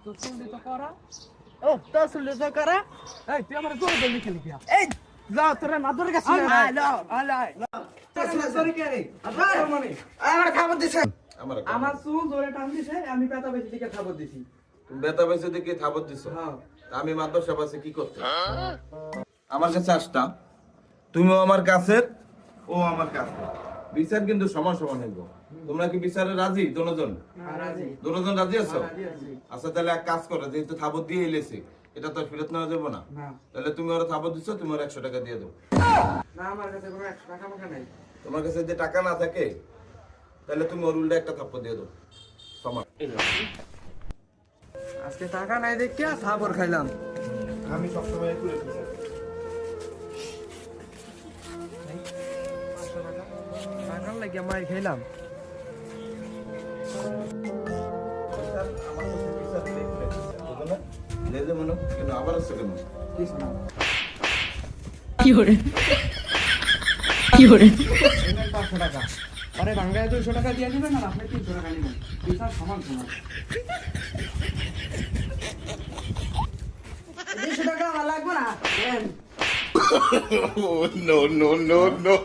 তো চুলি তো করা। ও তো চুলি তো করা। এই তুই আমার জোরে বললি কি লিখিয়া? এই যাও তোরা মাদুর কাছে লাও সরি কে রে? মানে আমার খাবার দিছে আমার চুল জোরে টান দিছে, আমি পেতা বেশি দিকে খাবার দিছি। তুমি বেতা বেঁচে দিকে থাবত দিছো। হ্যাঁ। আমি মাদ্রাসা পাশে কি করতে? আমার কাছে আসতা, তুমিও আমার কাছের, ও আমার কাছে। বিচার কিন্তু সমান সমান হইব। তোমরা কি বিচারে রাজি? দুজন রাজি। দুজন রাজি আছো? রাজি আছি। আচ্ছা তাহলে এক কাজ করো, যেহেতু থাবত দিয়ে এলেছে, এটা তো আর ফেরত নেওয়া যাবে না। না তাহলে তুমি ওরা থাবত দিচ্ছ, তুমি ওর 100 টাকা দিয়ে দাও। না, আমার কাছে কোনো 100 টাকা মাখা নাই। তোমার কাছে যদি টাকা না থাকে, তাহলে তুমি ওর উল্টা একটা থাপ্পড় দিয়ে দাও। সমান। আজকে টাকা নাই দেখিয়া সাবর খাইলাম। আমি সবসময় করে টাকার লাগিয়া মাই খাইলাম। আবার আসছে কেন? কিছু না। 有人，有人， এখানে 500 টাকা। আরে বাংলায় 200 টাকা দিয়ে দিবেন আর আপনি 300 টাকা নেবেন। বিচার সমান সমান। 200 টাকা আমার লাগবে না দেন No, no, no, no.